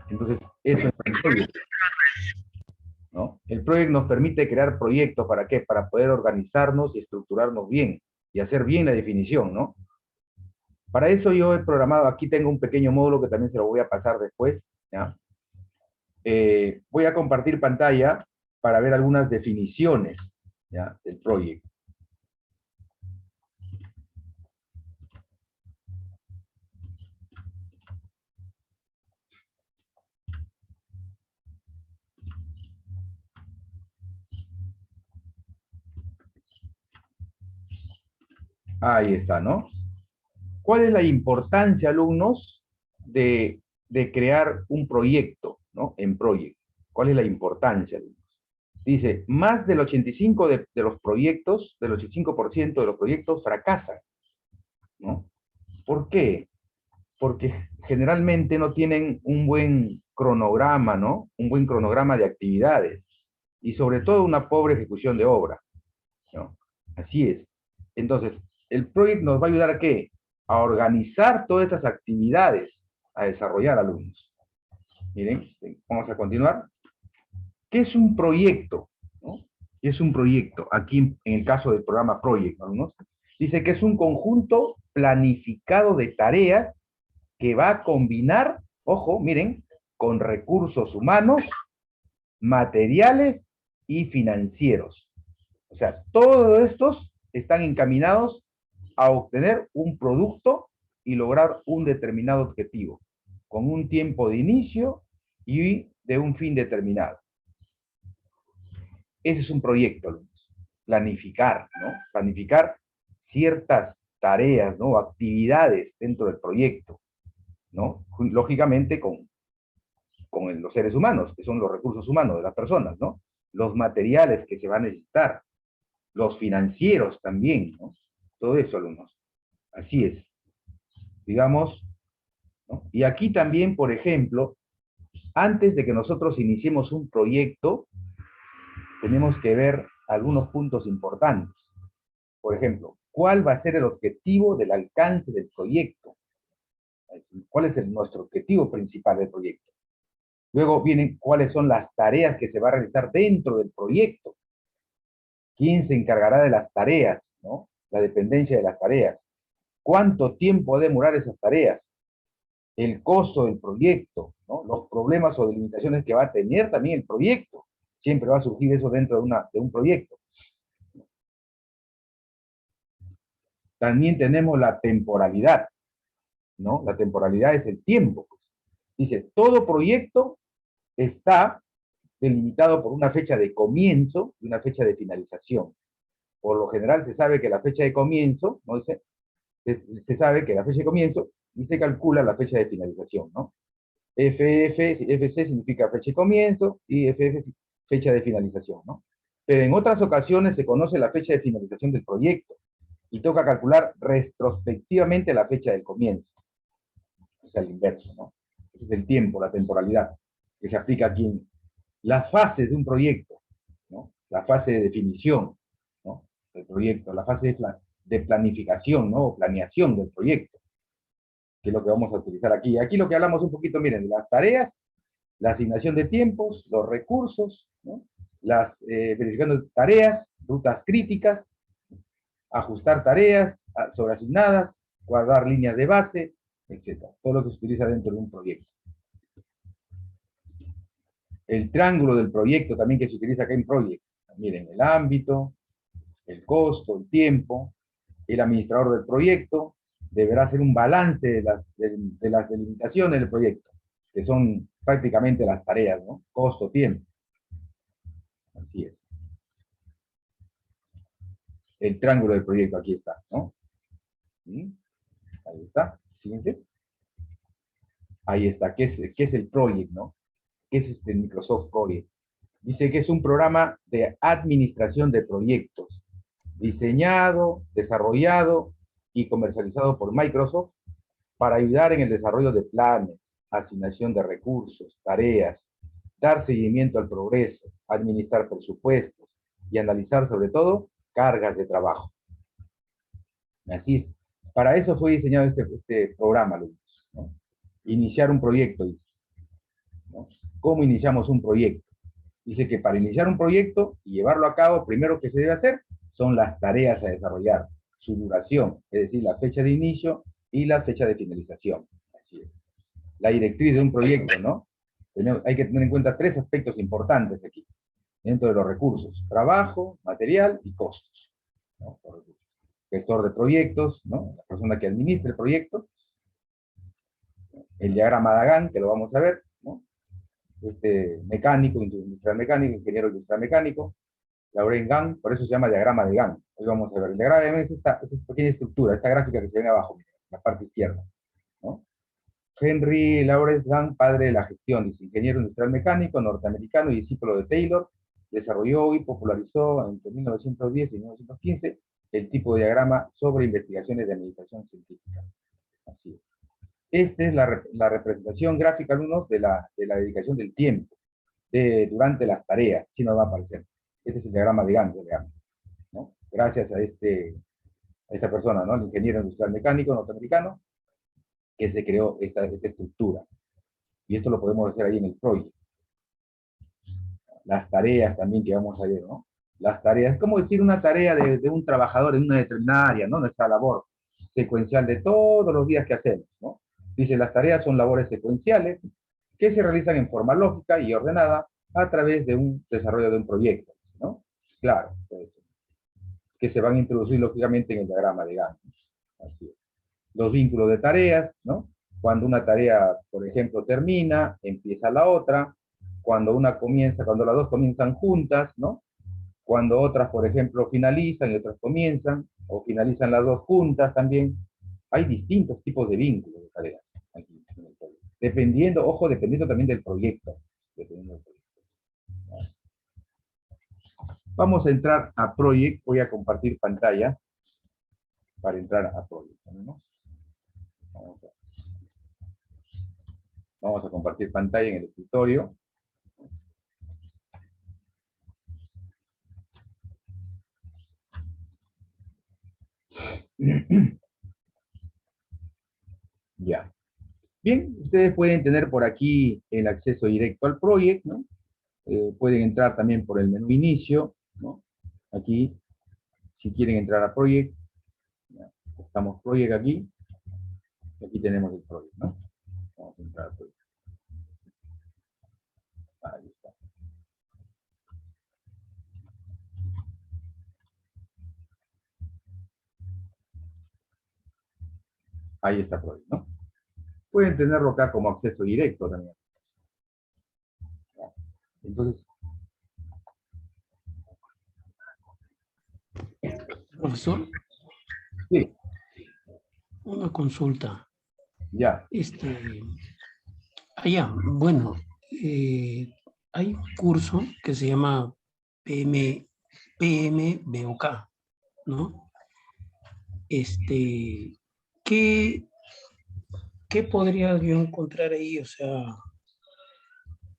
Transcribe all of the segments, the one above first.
Entonces, eso es el proyecto, ¿no? El proyecto nos permite crear proyectos, ¿para qué? Para poder organizarnos y estructurarnos bien, y hacer bien la definición, ¿no? Para eso yo he programado, aquí tengo un pequeño módulo que también se lo voy a pasar después, ¿ya? Voy a compartir pantalla para ver algunas definiciones, ¿ya? Del proyecto. Ahí está, ¿no? ¿Cuál es la importancia, alumnos, de crear un proyecto, ¿no? En Project. ¿Cuál es la importancia, alumnos? Dice, más del 85% de los proyectos, del 85% de los proyectos fracasan, ¿no? ¿Por qué? Porque generalmente no tienen un buen cronograma, ¿no? Un buen cronograma de actividades y sobre todo una pobre ejecución de obra, ¿no? Así es. Entonces, el proyecto nos va a ayudar a qué? A organizar todas estas actividades, a desarrollar, alumnos. Miren, vamos a continuar. ¿Qué es un proyecto? ¿No? ¿Qué es un proyecto? Aquí, en el caso del programa Project, alumnos, dice que es un conjunto planificado de tareas que va a combinar, ojo, miren, con recursos humanos, materiales y financieros. O sea, todos estos están encaminados a obtener un producto y lograr un determinado objetivo, con un tiempo de inicio y de un fin determinado. Ese es un proyecto, planificar, ¿no? Planificar ciertas tareas, ¿no? Actividades dentro del proyecto, ¿no? Lógicamente con los seres humanos, que son los recursos humanos de las personas, ¿no? Los materiales que se van a necesitar, los financieros también, ¿no? Todo eso, alumnos. Así es. Digamos, ¿no? Y aquí también, por ejemplo, antes de que nosotros iniciemos un proyecto, tenemos que ver algunos puntos importantes. Por ejemplo, ¿cuál va a ser el objetivo del alcance del proyecto? ¿Cuál es nuestro objetivo principal del proyecto? Luego vienen cuáles son las tareas que se va a realizar dentro del proyecto. ¿Quién se encargará de las tareas? ¿No? La dependencia de las tareas. ¿Cuánto tiempo va a demorar esas tareas? El costo del proyecto, ¿no? Los problemas o limitaciones que va a tener también el proyecto. Siempre va a surgir eso dentro de un proyecto. También tenemos la temporalidad, ¿no? La temporalidad es el tiempo. Dice, todo proyecto está delimitado por una fecha de comienzo y una fecha de finalización. Por lo general se sabe que la fecha de comienzo, ¿no? Se sabe que la fecha de comienzo y se calcula la fecha de finalización, ¿no? FC significa fecha de comienzo y FF fecha de finalización, ¿no? Pero en otras ocasiones se conoce la fecha de finalización del proyecto y toca calcular retrospectivamente la fecha del comienzo. O sea, el inverso, ¿no? Ese es el tiempo, la temporalidad, que se aplica aquí en las fases de un proyecto, ¿no? La fase de definición, ¿no? Del proyecto, la fase de planificación, ¿no? O planeación del proyecto, que es lo que vamos a utilizar aquí. Aquí lo que hablamos un poquito, miren, de las tareas, la asignación de tiempos, los recursos, ¿no? Las verificación de tareas, rutas críticas, ajustar tareas sobreasignadas, guardar líneas de base, etcétera. Todo lo que se utiliza dentro de un proyecto. El triángulo del proyecto también que se utiliza acá en Project. Miren, el ámbito, el costo, el tiempo. El administrador del proyecto deberá hacer un balance de las delimitaciones del proyecto, que son prácticamente las tareas, ¿no? Costo, tiempo. Así es. El triángulo del proyecto, aquí está, ¿no? ¿Sí? Ahí está. Siguiente. Ahí está. ¿Qué es el Project, no? ¿Qué es este Microsoft Project? Dice que es un programa de administración de proyectos, diseñado, desarrollado y comercializado por Microsoft para ayudar en el desarrollo de planes, asignación de recursos, tareas, dar seguimiento al progreso, administrar presupuestos y analizar sobre todo cargas de trabajo. Así es. Para eso fue diseñado este programa, ¿no? Iniciar un proyecto. ¿Cómo iniciamos un proyecto? Dice que para iniciar un proyecto y llevarlo a cabo, primero que se debe hacer son las tareas a desarrollar, su duración, es decir, la fecha de inicio y la fecha de finalización. Así es. La directriz de un proyecto, ¿no? Hay que tener en cuenta 3 aspectos importantes aquí, dentro de los recursos: trabajo, material y costos, ¿no? Gestor de proyectos, ¿no? La persona que administra el proyecto, el diagrama de Gantt, que lo vamos a ver, ¿no? Mecánico, industrial mecánico, ingeniero industrial mecánico, Laurent Gantt, por eso se llama diagrama de Gantt. Hoy vamos a ver, el diagrama de Gantt es esta pequeña estructura, esta gráfica que se ve abajo, en la parte izquierda, ¿no? Henry Lawrence Gantt, padre de la gestión, dice, ingeniero industrial mecánico, norteamericano y discípulo de Taylor, desarrolló y popularizó entre 1910 y 1915 el tipo de diagrama sobre investigaciones de administración científica. Así es. Esta es la representación gráfica, alumnos, de la dedicación del tiempo durante las tareas. Aquí nos va a aparecer. Este es el diagrama de Gantt, ¿no? Gracias a esta persona, ¿no? El ingeniero industrial mecánico norteamericano, que se creó esta estructura. Y esto lo podemos hacer ahí en el proyecto. Las tareas también que vamos a ver, ¿no? Las tareas, es como decir una tarea de un trabajador en una determinada área, ¿no? Nuestra labor secuencial de todos los días que hacemos, ¿no? Dice, las tareas son labores secuenciales que se realizan en forma lógica y ordenada a través de un desarrollo de un proyecto, ¿no? Claro, pues, que se van a introducir lógicamente en el diagrama de Gantt. Así es. Los vínculos de tareas, ¿no? Cuando una tarea, por ejemplo, termina, empieza la otra. Cuando una comienza, cuando las dos comienzan juntas, ¿no? Cuando otras, por ejemplo, finalizan y otras comienzan, o finalizan las dos juntas también. Hay distintos tipos de vínculos de tareas aquí en el proyecto. Dependiendo, ojo, dependiendo también del proyecto. Dependiendo del proyecto. Vamos a entrar a Project. Voy a compartir pantalla para entrar a Project, ¿no? Vamos a compartir pantalla en el escritorio. Ya. Bien, ustedes pueden tener por aquí el acceso directo al proyecto, ¿no? Pueden entrar también por el menú inicio, ¿no? Aquí, si quieren entrar a Project, ya, estamos Project aquí, y aquí tenemos el proyecto, ¿no? Vamos a entrar al proyecto. Ahí está. Ahí está Project, ¿no? Pueden tenerlo acá como acceso directo también. Entonces, profesor, sí, una consulta. ya. Bueno, hay un curso que se llama PMBOK, ¿no? ¿Qué podría yo encontrar ahí? O sea,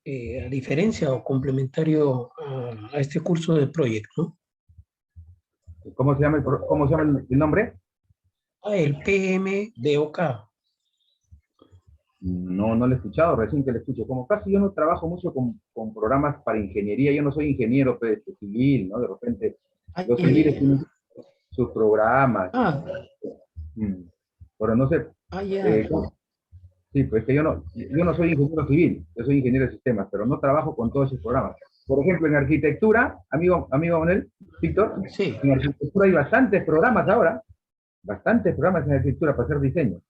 a diferencia o complementario a este curso de Project, ¿no? ¿Cómo se llama el nombre? El PMBOK. No, no lo he escuchado, recién que lo escucho. Como casi yo no trabajo mucho con programas para ingeniería, yo no soy ingeniero pues, civil, ¿no? De repente, los civiles tienen sus programas. Pero no sé. Sí, pues que yo no soy ingeniero civil, yo soy ingeniero de sistemas, pero no trabajo con todos esos programas. Por ejemplo, en arquitectura, amigo Manuel, Víctor, Sí. en arquitectura hay bastantes programas ahora, bastantes programas en arquitectura para hacer diseño.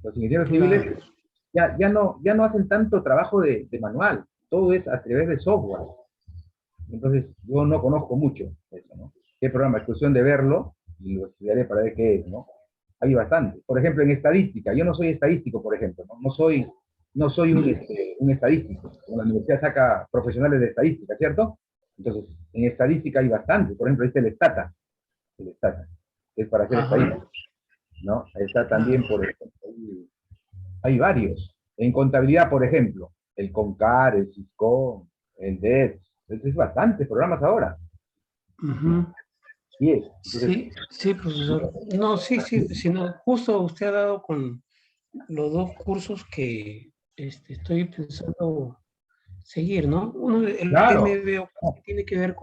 Los ingenieros civiles ya no hacen tanto trabajo de manual, todo es a través de software. Entonces, yo no conozco mucho eso, ¿no? ¿Qué programa? Es cuestión de verlo y lo estudiaré para ver qué es, ¿no? Hay bastante. Por ejemplo, en estadística, yo no soy estadístico, por ejemplo, ¿no? No soy un estadístico. La universidad saca profesionales de estadística, ¿cierto? Entonces, en estadística hay bastante. Por ejemplo, ahí está el Stata, que es para hacer estadística, ¿no? Ahí está también, por ejemplo, hay varios. En contabilidad, por ejemplo, el CONCAR, el SISCO, el DET, es bastantes programas ahora. Sí, profesor. No, sí, sino justo usted ha dado con los dos cursos que estoy pensando seguir, ¿no? Uno, el Claro. MBO que tiene que ver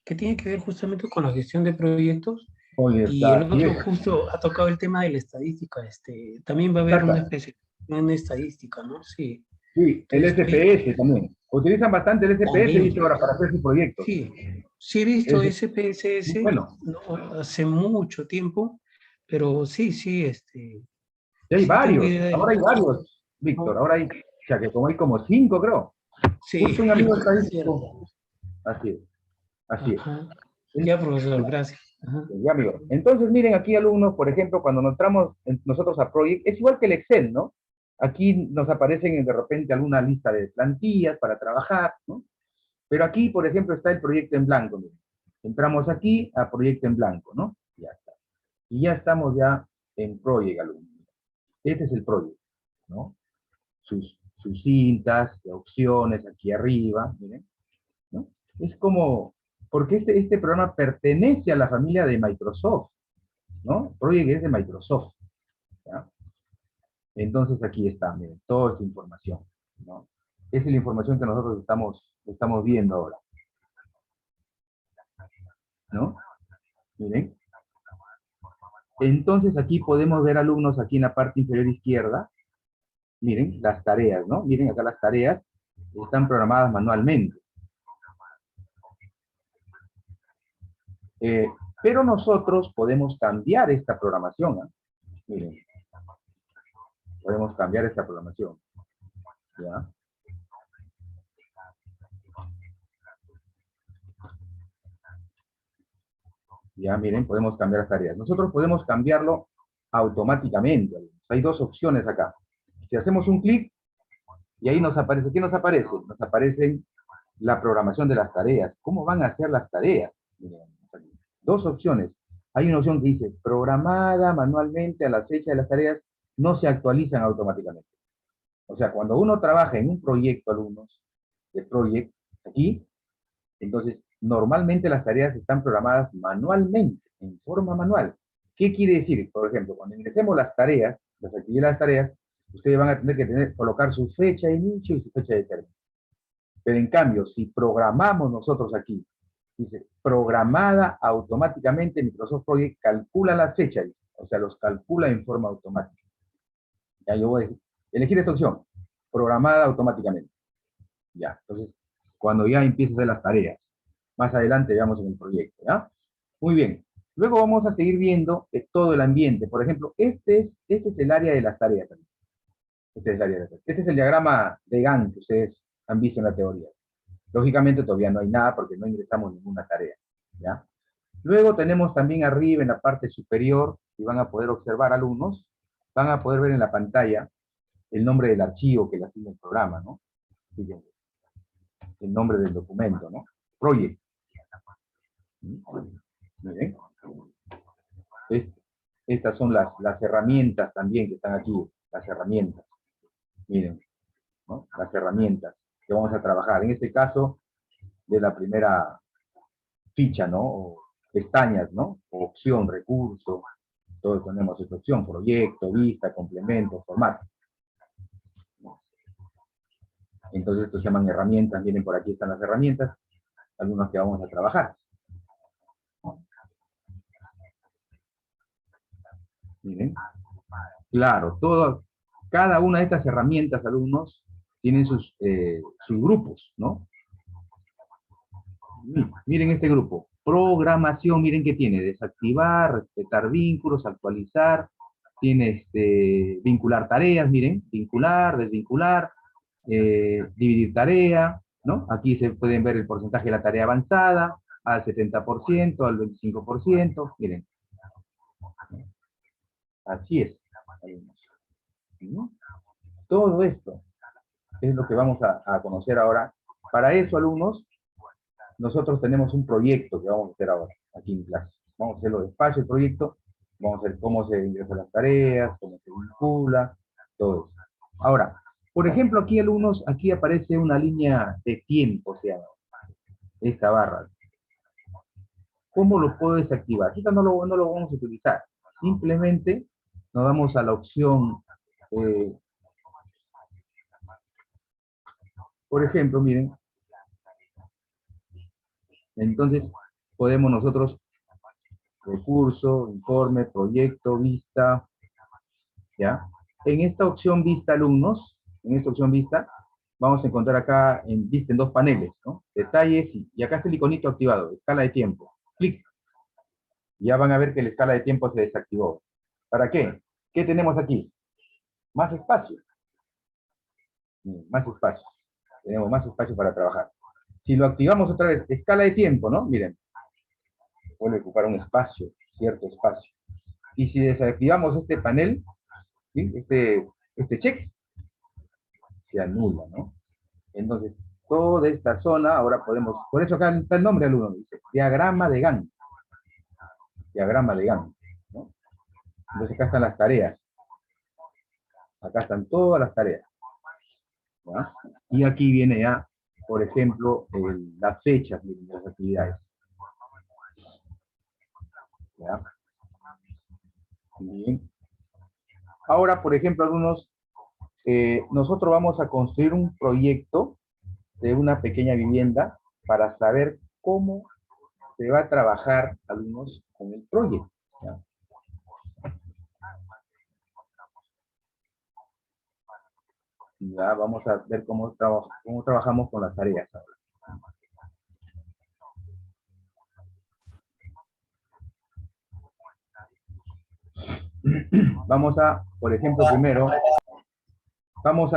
que tiene que ver justamente con la gestión de proyectos, Oye, y está, el así otro es. justo ha tocado el tema de la estadística. También va a haber una Exacto. especialización en estadística, ¿no? Sí. Sí, el Entonces, ahí SPS también. Utilizan bastante el SPS, también, dice ahora, para hacer sus proyectos. sí, sí he visto Es muy SPSS, bueno. no, hace mucho tiempo, pero sí, sí, Y hay sí tengo varios. idea de lo Ahora hay varios, Víctor. ¿no? Ahora hay, o sea, que como hay como 5, creo. Sí, Justo un amigo cierto. estadístico. Así es, así es. Ajá. En- Ya, profesor, gracias. Ajá. Ya, amigo. Entonces, miren, aquí alumnos, por ejemplo, cuando nos entramos nosotros a Project, es igual que el Excel, ¿no? Aquí nos aparecen de repente alguna lista de plantillas para trabajar, ¿no? Pero aquí, por ejemplo, está el proyecto en blanco, miren. Entramos aquí a proyecto en blanco, ¿no? Ya está. Y ya estamos ya en Project, alumnos. Este es el Project, ¿no? Sus cintas, de opciones aquí arriba, miren, ¿no? Es como, porque este programa pertenece a la familia de Microsoft, ¿no? Project es de Microsoft, ¿ya? Entonces aquí está, miren, toda esta información, ¿no? Esa es la información que nosotros estamos viendo ahora, ¿no? Miren. Entonces aquí podemos ver alumnos aquí en la parte inferior izquierda, miren, las tareas, ¿no? Miren acá las tareas están programadas manualmente. Eh, pero nosotros podemos cambiar esta programación, ¿eh? Miren, podemos cambiar esta programación, ¿ya? Ya, miren, podemos cambiar las tareas. Nosotros podemos cambiarlo automáticamente. Hay dos opciones acá. Si hacemos un clic, y ahí nos aparece, ¿qué nos aparece? Nos aparecen la programación de las tareas. ¿Cómo van a hacer las tareas? Miren, dos opciones. Hay una opción que dice, programada manualmente a la fecha de las tareas, no se actualizan automáticamente. O sea, cuando uno trabaja en un proyecto, alumnos, de Project, aquí, entonces, normalmente las tareas están programadas manualmente, en forma manual. ¿Qué quiere decir? Por ejemplo, cuando ingresemos las tareas, las actividades de las tareas, ustedes van a tener que colocar su fecha de inicio y su fecha de término. Pero en cambio, si programamos nosotros aquí, dice, programada automáticamente, Microsoft Project calcula las fechas, o sea, los calcula en forma automática. Ya yo voy a elegir esta opción, programada automáticamente. Ya, entonces, cuando ya empiezo a hacer las tareas, más adelante veamos en el proyecto, ¿ya? Muy bien. Luego vamos a seguir viendo todo el ambiente. Por ejemplo, este es el área de las tareas. Este es el área de las tareas. Este es el diagrama de Gantt que ustedes han visto en la teoría. Lógicamente todavía no hay nada porque no ingresamos ninguna tarea, ¿ya? Luego tenemos también arriba en la parte superior, y van a poder observar alumnos, van a poder ver en la pantalla el nombre del archivo que le asigna el programa, ¿no? Fíjense, el nombre del documento, ¿no? Project. Miren. Es- Estas son las herramientas también que están aquí, las herramientas. Miren, ¿no? Las herramientas que vamos a trabajar. En este caso, de la primera ficha, ¿no? O pestañas, ¿no? Opción, recurso, todos tenemos esta opción, proyecto, vista, complemento, formato. Entonces estos se llaman herramientas, miren por aquí están las herramientas, algunas que vamos a trabajar. Miren, claro, cada una de estas herramientas, alumnos, tienen sus grupos, ¿no? Miren este grupo, programación, miren qué tiene, desactivar, respetar vínculos, actualizar, tiene vincular tareas, miren, vincular, desvincular, dividir tarea, ¿no? Aquí se pueden ver el porcentaje de la tarea avanzada, al 70%, al 25%, miren, así es, ¿no? Todo esto es lo que vamos a conocer ahora. Para eso, alumnos, nosotros tenemos un proyecto que vamos a hacer ahora, aquí en clase. Vamos a hacerlo despacio, el proyecto, vamos a ver cómo se ingresan las tareas, cómo se vincula, todo eso. Ahora, por ejemplo, aquí alumnos, aquí aparece una línea de tiempo, o sea, esta barra. ¿Cómo lo puedo desactivar? Ahorita no lo vamos a utilizar. Simplemente nos vamos a la opción, Por ejemplo, miren, entonces podemos nosotros, recurso, informe, proyecto, vista, ¿ya? En esta opción vista alumnos, en esta opción vista, vamos a encontrar acá en vista en dos paneles, ¿no? Detalles, y acá está el iconito activado, escala de tiempo. Clic. Ya van a ver que la escala de tiempo se desactivó. ¿Para qué? ¿Qué tenemos aquí? Más espacio. Más espacio. Tenemos más espacio para trabajar. Si lo activamos otra vez, escala de tiempo, ¿no? Miren, vuelve a ocupar un espacio, cierto espacio. Y si desactivamos este panel, ¿sí? este check, se anula, ¿no? Entonces, toda esta zona, ahora podemos, por eso acá está el nombre alumno, dice, diagrama de Gantt. Diagrama de Gantt, ¿no? Entonces acá están las tareas. Acá están todas las tareas, ¿ya? Y aquí viene ya, por ejemplo, las fechas de las actividades. ¿Ya? Bien. Ahora, por ejemplo, algunos, nosotros vamos a construir un proyecto de una pequeña vivienda para saber cómo se va a trabajar, algunos, con el proyecto. ¿Ya? Ya vamos a ver cómo trabajamos con las tareas ahora. Vamos a, por ejemplo, primero, vamos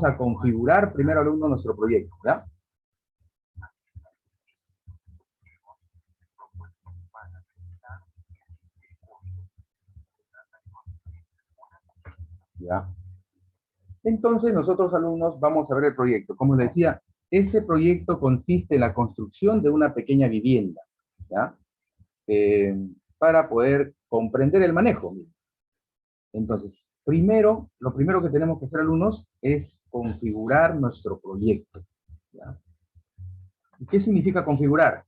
a configurar primero, alumno, nuestro proyecto, ¿ya? ¿Ya? Entonces, nosotros, alumnos, vamos a ver el proyecto. Como les decía, este proyecto consiste en la construcción de una pequeña vivienda, ¿ya? Para poder comprender el manejo. Entonces, lo primero que tenemos que hacer, alumnos, es configurar nuestro proyecto, ¿ya? ¿Qué significa configurar?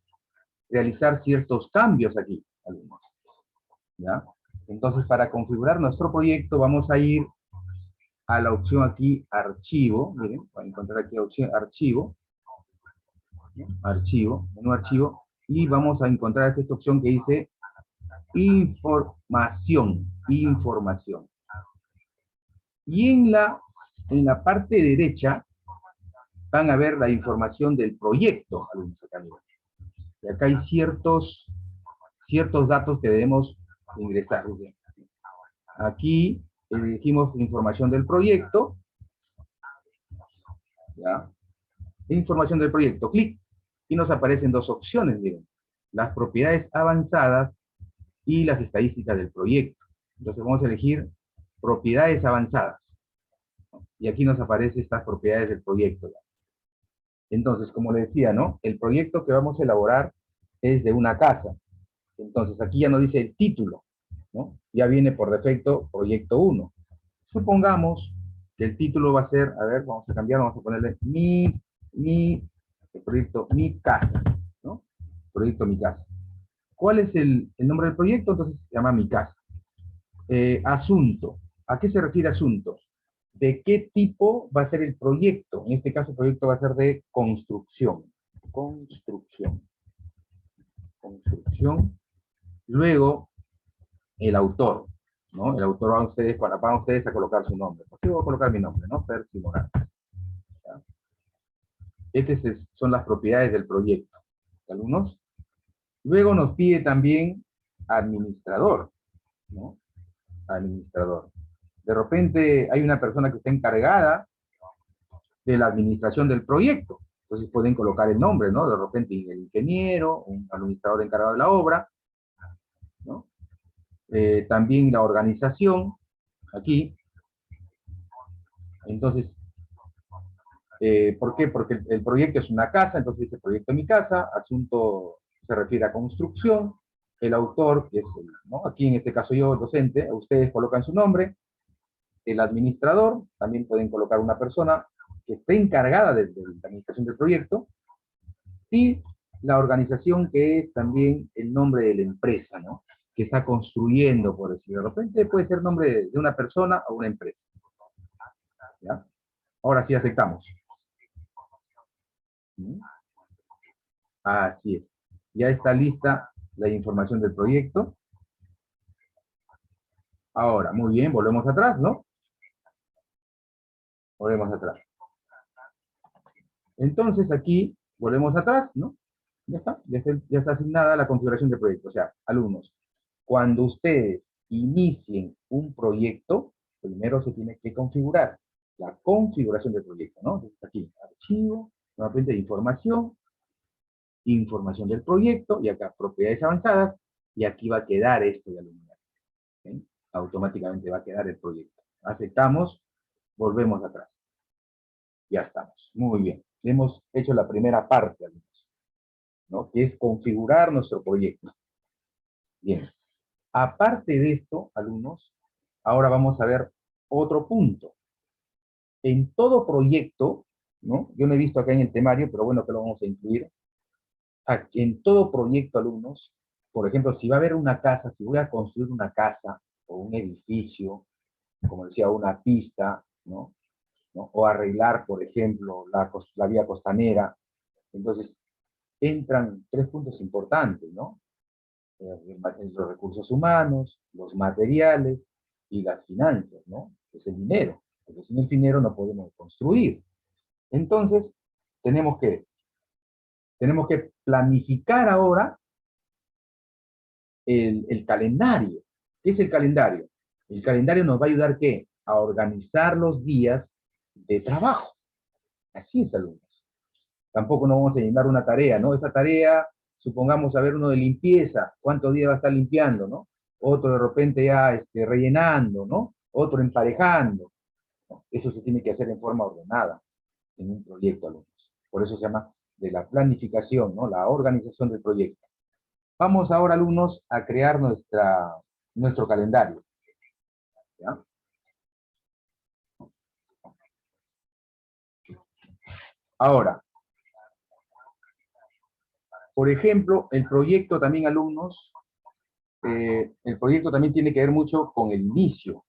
Realizar ciertos cambios aquí, alumnos, ¿ya? Entonces, para configurar nuestro proyecto, vamos a ir a la opción aquí, archivo, miren, van a encontrar aquí la opción archivo, ¿no? Archivo, menú archivo, y vamos a encontrar esta opción que dice información, información. Y en la parte derecha van a ver la información del proyecto, alumnos, acá, miren. Y acá hay ciertos datos que debemos ingresar. Aquí elegimos información del proyecto, ¿ya? Información del proyecto, clic, y nos aparecen dos opciones, miren, las propiedades avanzadas y las estadísticas del proyecto. Entonces vamos a elegir propiedades avanzadas, y aquí nos aparecen estas propiedades del proyecto. Entonces, como les decía, ¿no? El proyecto que vamos a elaborar es de una casa. Entonces, aquí ya nos dice el título, ¿no? Ya viene por defecto proyecto 1. Supongamos que el título va a ser, a ver, vamos a cambiar, vamos a ponerle el proyecto Mi Casa, ¿no? Proyecto Mi Casa. ¿Cuál es el nombre del proyecto? Entonces se llama Mi Casa. Asunto. ¿A qué se refiere asunto? ¿De qué tipo va a ser el proyecto? En este caso el proyecto va a ser de construcción. Construcción. Construcción. Luego, el autor, ¿no? El autor van ustedes a colocar su nombre. Pues yo voy a colocar mi nombre, ¿no? Percy Morales. ¿Ya? Estas son las propiedades del proyecto. ¿Alumnos? Luego nos pide también administrador, ¿no? Administrador. De repente hay una persona que está encargada de la administración del proyecto. Entonces pueden colocar el nombre, ¿no? De repente el ingeniero, un administrador encargado de la obra, ¿no? También la organización, aquí. Entonces, ¿por qué? Porque el proyecto es una casa, entonces dice proyecto Mi Casa, asunto se refiere a construcción, el autor, que es ¿no? Aquí en este caso yo, el docente, ustedes colocan su nombre, el administrador, también pueden colocar una persona que esté encargada de la administración del proyecto, y la organización, que es también el nombre de la empresa, ¿no? Que está construyendo, por decirlo. De repente puede ser nombre de una persona o una empresa, ¿ya? Ahora sí aceptamos. ¿Mm? Así es. Ya está lista la información del proyecto. Ahora, muy bien, volvemos atrás, ¿no? Volvemos atrás. Entonces aquí, volvemos atrás, ¿no? Ya está asignada la configuración del proyecto. O sea, alumnos, cuando ustedes inicien un proyecto, primero se tiene que configurar la configuración del proyecto, ¿no? Entonces aquí, archivo, nuevamente información del proyecto, y acá propiedades avanzadas, y aquí va a quedar esto de alumnado. ¿Sí? Automáticamente va a quedar el proyecto. Aceptamos, volvemos atrás. Ya estamos. Muy bien. Hemos hecho la primera parte, alumnos, ¿no? Que es configurar nuestro proyecto. Bien. Aparte de esto, alumnos, ahora vamos a ver otro punto. En todo proyecto, ¿no? Yo no he visto acá en el temario, pero bueno que lo vamos a incluir. En todo proyecto, alumnos, por ejemplo, si va a haber una casa, si voy a construir una casa o un edificio, como decía, una pista, ¿no? O arreglar, por ejemplo, la vía costanera, entonces entran tres puntos importantes, ¿no? Los recursos humanos, los materiales y las finanzas, ¿no? Es el dinero, porque sin el dinero no podemos construir. Entonces, tenemos que planificar ahora el calendario. ¿Qué es el calendario? El calendario nos va a ayudar, ¿qué? A organizar los días de trabajo. Así es, alumnos. Tampoco nos vamos a llenar una tarea, ¿no? Esa tarea, supongamos, a ver, uno de limpieza, ¿cuántos días va a estar limpiando, no? Otro de repente ya rellenando, ¿no? Otro emparejando. ¿No? Eso se tiene que hacer en forma ordenada en un proyecto, alumnos. Por eso se llama de la planificación, ¿no? La organización del proyecto. Vamos ahora, alumnos, a crear nuestro calendario. ¿Ya? Ahora, por ejemplo, el proyecto también, alumnos, el proyecto también tiene que ver mucho con el inicio,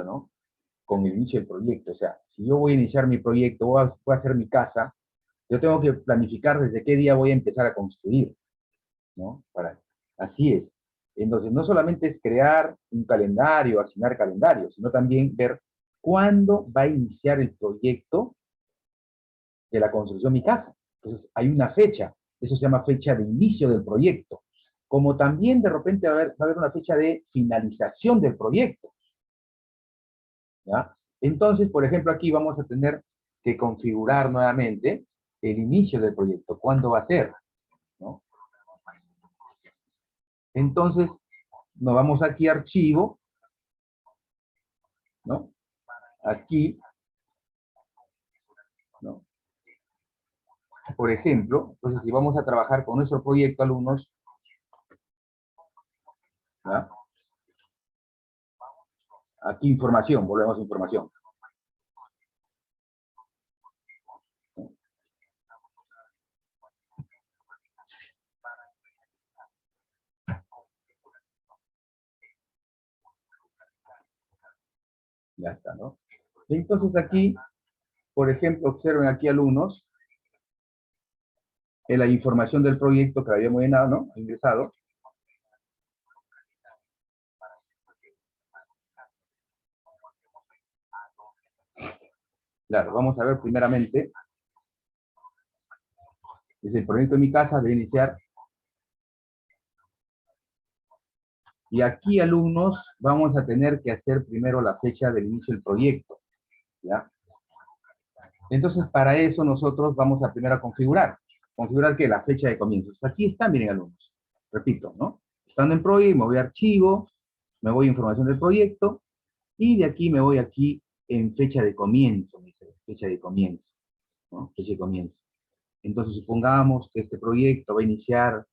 ¿no? Con el inicio del proyecto. O sea, si yo voy a iniciar mi proyecto, voy a hacer mi casa, yo tengo que planificar desde qué día voy a empezar a construir, ¿no? Así es. Entonces, no solamente es crear un calendario, asignar calendarios, sino también ver cuándo va a iniciar el proyecto de la construcción de mi casa. Entonces, hay una fecha, eso se llama fecha de inicio del proyecto. Como también de repente va a haber una fecha de finalización del proyecto. ¿Ya? Entonces, por ejemplo, aquí vamos a tener que configurar nuevamente el inicio del proyecto. ¿Cuándo va a ser? ¿No? Entonces, nos vamos aquí a archivo, ¿no? Aquí, ¿no? Por ejemplo, entonces si vamos a trabajar con nuestro proyecto, alumnos, ¿ya? Aquí información, volvemos a información. Ya está, ¿no? Entonces aquí, por ejemplo, observen aquí, alumnos, en la información del proyecto que habíamos llenado, ¿no? Ingresado. Claro, vamos a ver primeramente. Desde el proyecto de mi casa debe iniciar. Y aquí, alumnos, vamos a tener que hacer primero la fecha del inicio del proyecto. ¿Ya? Entonces, para eso nosotros vamos a primero a configurar. ¿Configurar qué? La fecha de comienzo. Aquí está, miren, alumnos. Repito, ¿no? Estando en Project, me voy a Archivo, me voy a Información del proyecto, y de aquí me voy aquí en fecha de comienzo, fecha de comienzo, ¿no? Fecha de comienzo. Entonces, supongamos que este proyecto va a iniciar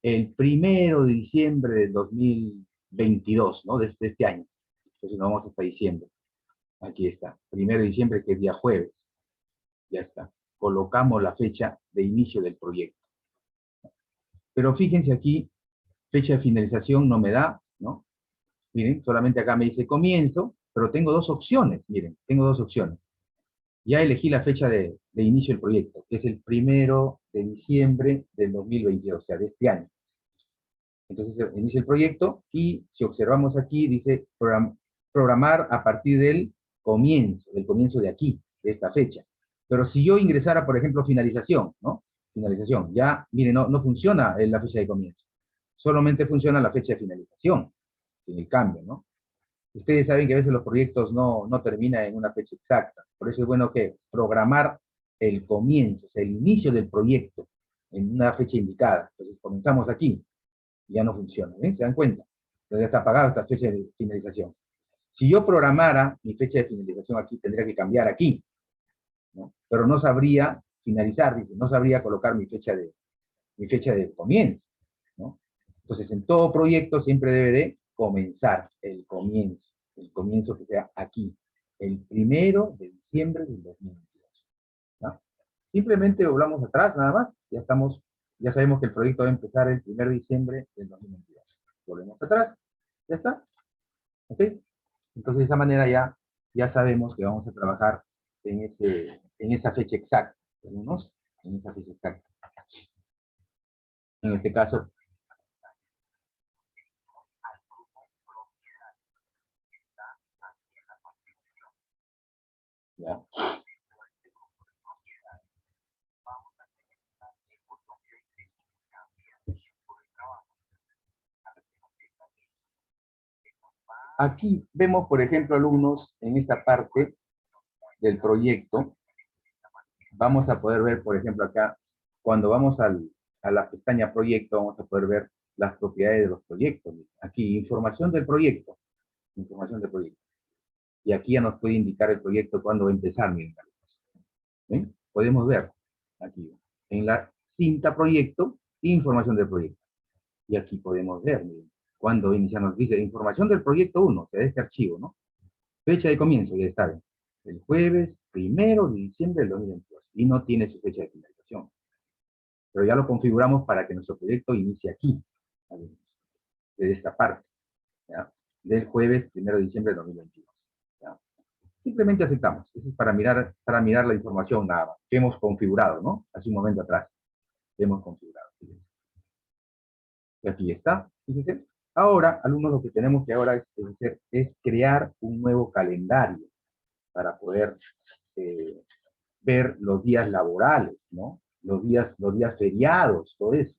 el 1 de diciembre del 2022, ¿no? De este año. Entonces, nos vamos hasta diciembre. Aquí está. 1 de diciembre, que es día jueves. Ya está. Colocamos la fecha de inicio del proyecto. Pero fíjense aquí, fecha de finalización no me da, ¿no? Miren, solamente acá me dice comienzo, pero tengo dos opciones, miren, tengo dos opciones. Ya elegí la fecha de inicio del proyecto, que es el 1 de diciembre del 2022, o sea, de este año. Entonces inicia el proyecto y si observamos aquí dice programar a partir del comienzo de aquí, de esta fecha. Pero si yo ingresara, por ejemplo, finalización, ¿no? Finalización, ya, miren, no funciona la fecha de comienzo. Solamente funciona la fecha de finalización, sin el cambio, ¿no? Ustedes saben que a veces los proyectos no terminan en una fecha exacta. Por eso es bueno que programar el comienzo, o sea, el inicio del proyecto en una fecha indicada. Entonces comenzamos aquí, ya no funciona, ¿ven? ¿Se dan cuenta? Entonces ya está apagada esta fecha de finalización. Si yo programara mi fecha de finalización aquí, tendría que cambiar aquí, ¿no? Pero no sabría finalizar, dice, no sabría colocar mi fecha de comienzo, ¿no? Entonces, en todo proyecto siempre debe de comenzar el comienzo que sea aquí, el 1 de diciembre del 2022, ¿no? Simplemente volvamos atrás, nada más, ya sabemos que el proyecto va a empezar el 1 de diciembre del 2022. Volvemos atrás, ya está, ¿ok? Entonces, de esa manera ya sabemos que vamos a trabajar en esa fecha exacta, ¿tenemos? En esa fecha exacta. En este caso, ya. Aquí vemos, por ejemplo, alumnos, en esta parte del proyecto, vamos a poder ver, por ejemplo, acá, cuando vamos a la pestaña proyecto, vamos a poder ver las propiedades de los proyectos. Aquí, información del proyecto. Información del proyecto. Y aquí ya nos puede indicar el proyecto cuándo va a empezar, miren. ¿Ven? Podemos ver aquí, en la cinta proyecto, información del proyecto. Y aquí podemos ver, miren, cuándo inicia, nos dice información del proyecto 1, o sea, de este archivo, ¿no? Fecha de comienzo, ya está, el jueves 1 de diciembre del 2022. Y no tiene su fecha de finalización. Pero ya lo configuramos para que nuestro proyecto inicie aquí, desde esta parte, ¿ya? Del jueves 1 de diciembre del 2022. ¿Ya? Simplemente aceptamos. Eso es para mirar la información nada más, que hemos configurado, ¿no? Hace un momento atrás. Hemos configurado. Y aquí está. Fíjense. Ahora, alumnos, lo que tenemos que ahora hacer es crear un nuevo calendario para poder ver los días laborales, ¿no? Los días feriados, todo eso.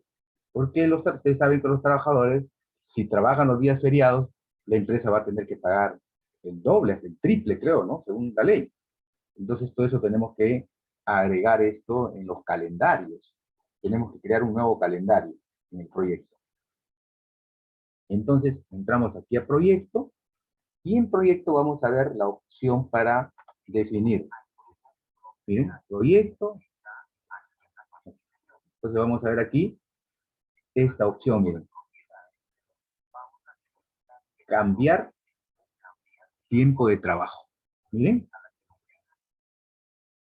Porque ustedes saben que los trabajadores, si trabajan los días feriados, la empresa va a tener que pagar el doble, hasta el triple, creo, ¿no? Según la ley. Entonces, todo eso tenemos que agregar esto en los calendarios. Tenemos que crear un nuevo calendario en el proyecto. Entonces, entramos aquí a proyecto, y en proyecto vamos a ver la opción para definir. Miren, proyecto. Entonces vamos a ver aquí esta opción, miren. Cambiar tiempo de trabajo. Miren.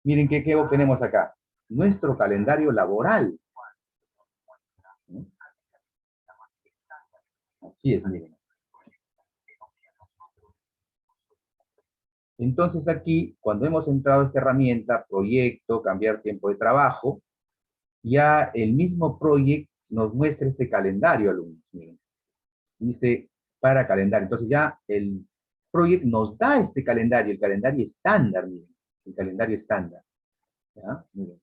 Miren qué obtenemos acá. Nuestro calendario laboral. Así es, miren. Entonces aquí, cuando hemos entrado a esta herramienta, proyecto, cambiar tiempo de trabajo, ya el mismo proyecto nos muestra este calendario, alumnos. Miren. Dice para calendario. Entonces ya el proyecto nos da este calendario, el calendario estándar, miren. El calendario estándar. ¿Ya? Miren.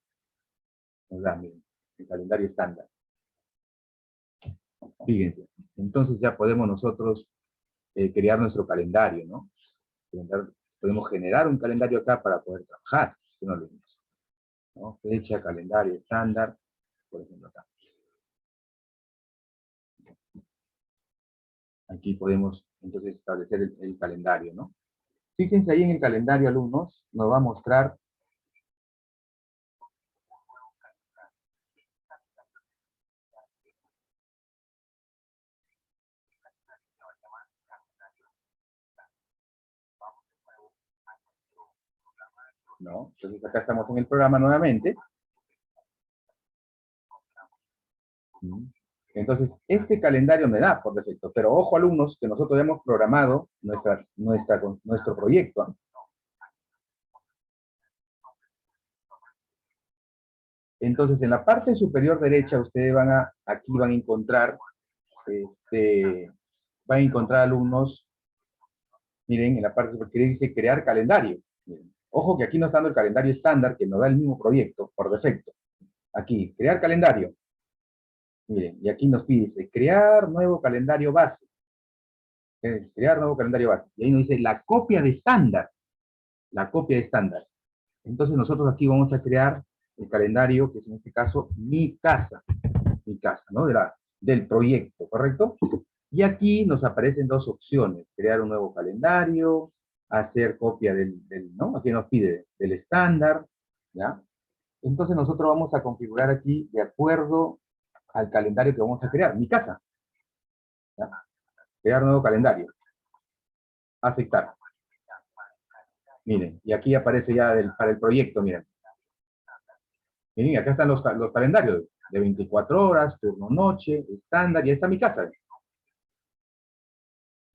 Nos da, miren, el calendario estándar. Fíjense. Entonces ya podemos nosotros crear nuestro calendario, ¿no? Podemos generar un calendario acá para poder trabajar. ¿No? Fecha, calendario estándar, por ejemplo acá. Aquí podemos entonces establecer el calendario, ¿no? Fíjense ahí en el calendario, alumnos, nos va a mostrar ¿no? Entonces acá estamos en el programa nuevamente. Entonces, este calendario me da por defecto, pero ojo alumnos, que nosotros hemos programado nuestro proyecto. Entonces, en la parte superior derecha, ustedes aquí van a encontrar, van a encontrar alumnos, miren, en la parte superior dice crear calendario. Miren, ojo que aquí nos está dando el calendario estándar que nos da el mismo proyecto por defecto. Aquí, crear calendario. Miren, y aquí nos pide crear nuevo calendario base. Crear nuevo calendario base. Y ahí nos dice la copia de estándar. La copia de estándar. Entonces nosotros aquí vamos a crear el calendario, que es en este caso mi casa, ¿no? Del proyecto, ¿correcto? Y aquí nos aparecen dos opciones, crear un nuevo calendario, hacer copia ¿no? Aquí nos pide del estándar, ¿ya? Entonces nosotros vamos a configurar aquí de acuerdo al calendario que vamos a crear, mi casa, ¿ya? Crear nuevo calendario, aceptar. Miren, y aquí aparece ya para el proyecto, miren. Miren, acá están los calendarios de 24 horas, turno noche, estándar, y ahí está mi casa.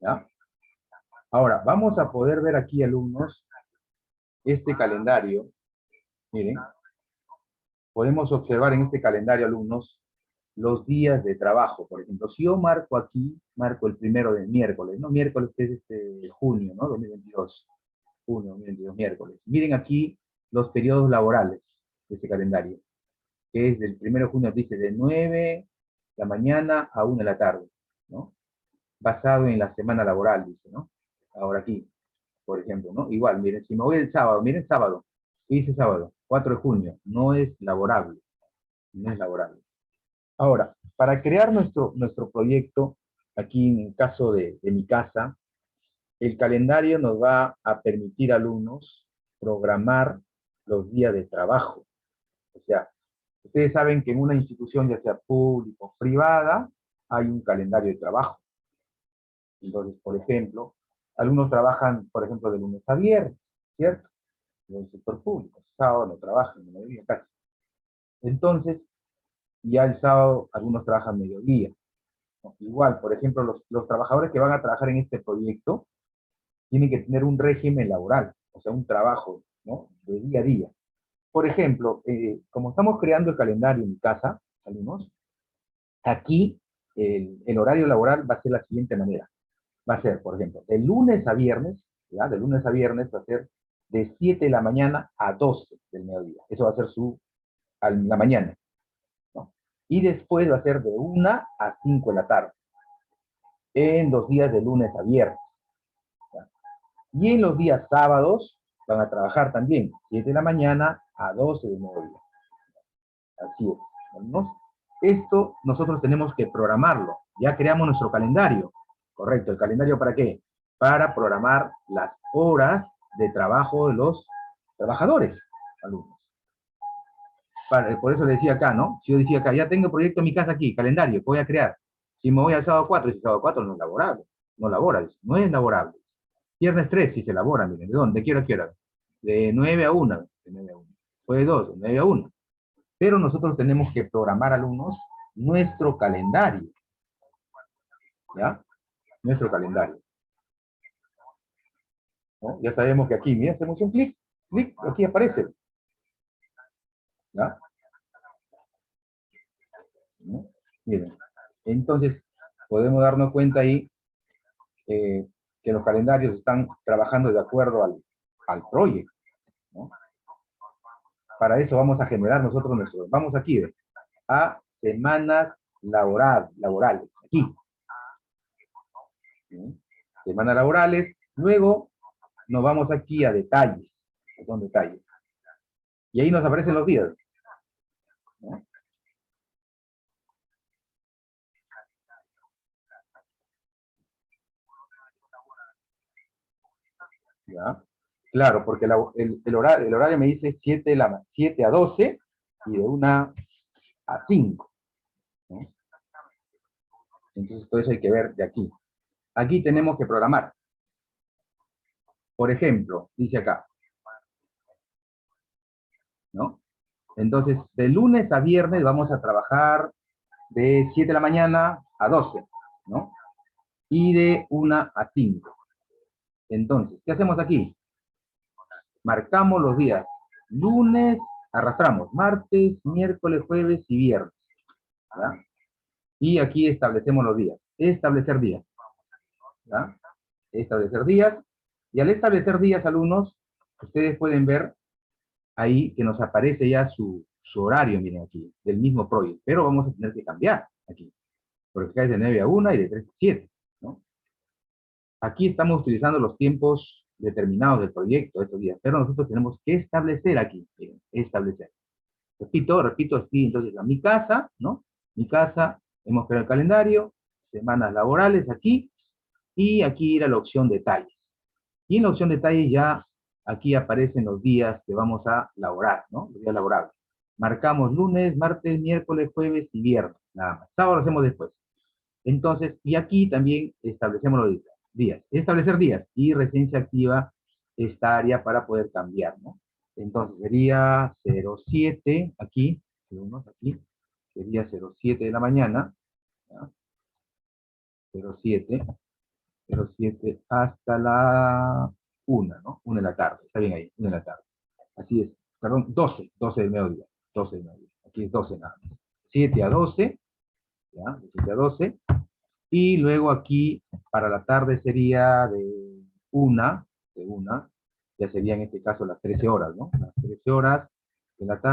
¿Ya? Ahora, vamos a poder ver aquí, alumnos, este calendario. Miren, podemos observar en este calendario, alumnos, los días de trabajo. Por ejemplo, si yo marco aquí, marco el primero de miércoles, ¿no? Miércoles que es junio, ¿no? 2022. Junio 2022, miércoles. Miren aquí los periodos laborales de este calendario, que es del 1 de junio, dice de 9 de la mañana a 1 de la tarde, ¿no? Basado en la semana laboral, dice, ¿no? Ahora aquí, por ejemplo, ¿no? Igual, miren, si me voy el sábado, miren sábado, ¿qué dice sábado? 4 de junio, no es laborable, no es laborable. Ahora, para crear nuestro proyecto, aquí en el caso de mi casa, el calendario nos va a permitir, alumnos, programar los días de trabajo. O sea, ustedes saben que en una institución, ya sea pública o privada, hay un calendario de trabajo. Entonces, por ejemplo, algunos trabajan, por ejemplo, de lunes a viernes, ¿cierto? En el sector público. Sábado no trabajan, en mediodía casi. Entonces, ya el sábado algunos trabajan mediodía, ¿no? Igual, por ejemplo, los trabajadores que van a trabajar en este proyecto tienen que tener un régimen laboral, o sea, un trabajo, ¿no? De día a día. Por ejemplo, como estamos creando el calendario en mi casa, alumnos, aquí el horario laboral va a ser la siguiente manera. Va a ser, por ejemplo, de lunes a viernes, ¿ya? De lunes a viernes va a ser de 7 de la mañana a 12 del mediodía. Eso va a ser la mañana, ¿no? Y después va a ser de 1 a 5 de la tarde, en los días de lunes a viernes, ¿ya? Y en los días sábados van a trabajar también, 7 de la mañana a 12 del mediodía. Así es, ¿no? Esto nosotros tenemos que programarlo. Ya creamos nuestro calendario. Correcto, ¿el calendario para qué? Para programar las horas de trabajo de los trabajadores, alumnos. Por eso le decía acá, ¿no? Si yo decía acá, ya tengo el proyecto en mi casa aquí, calendario, voy a crear. Si me voy al sábado 4, si sábado 4 no es laborable. No labora, no es laborable. Viernes 3 si se labora, miren, ¿de dónde? ¿De qué hora quiero? De 9 a 1. De 9 a 1. Fue de 2, de 9 a 1. Pero nosotros tenemos que programar, alumnos, nuestro calendario. ¿Ya? Nuestro calendario. ¿No? Ya sabemos que aquí, mira, hacemos un clic, aquí aparece. ¿Ya? ¿No? Miren, entonces podemos darnos cuenta ahí que los calendarios están trabajando de acuerdo al proyecto, ¿no? Para eso vamos a generar nosotros vamos aquí, a semanas laborales, aquí. ¿Sí? Semanas laborales, luego nos vamos aquí a detalles, son detalles. Y ahí nos aparecen los días, ¿no? ¿Ya? Claro, porque el horario me dice 7 a 12 y de 1 a 5, ¿no? Entonces todo eso hay que ver de aquí. Aquí tenemos que programar. Por ejemplo, dice acá, ¿no? Entonces, de lunes a viernes vamos a trabajar de 7 de la mañana a 12, ¿no? Y de 1 a 5. Entonces, ¿qué hacemos aquí? Marcamos los días, lunes Arrastramos martes, miércoles, jueves y viernes. ¿Ya? Y aquí establecemos los días. Establecer días. ¿Ya? Establecer días. Y al establecer días, alumnos, ustedes pueden ver ahí que nos aparece ya su horario, miren aquí, del mismo proyecto. Pero vamos a tener que cambiar aquí. Porque acá es de 9 a 1 y de 3 a 7. ¿No? Aquí estamos utilizando los tiempos determinados del proyecto estos días, pero nosotros tenemos que establecer aquí, miren, establecer. Repito, así, entonces, a mi casa, ¿no? Mi casa, hemos creado el calendario, semanas laborales aquí, y aquí ir a la opción detalles. Y en la opción detalles ya, aquí aparecen los días que vamos a laborar, ¿no? Los días laborables. Marcamos lunes, martes, miércoles, jueves y viernes, nada más. Sábado lo hacemos después. Entonces, y aquí también establecemos los días. Establecer días, y recién se activa esta área para poder cambiar, ¿no? Entonces sería 07, aquí, aquí, sería 07 de la mañana, ¿ya? 07, 07 hasta la 1, ¿no? 1 de la tarde, está bien ahí, 1 de la tarde. Así es, perdón, 12 del mediodía, 12 del mediodía, aquí es 12 nada más. 7 a 12, ¿ya? De 7 a 12, y luego aquí, para la tarde sería de 1, ya sería en este caso las 13 horas, ¿no? Las 13 horas de la tarde.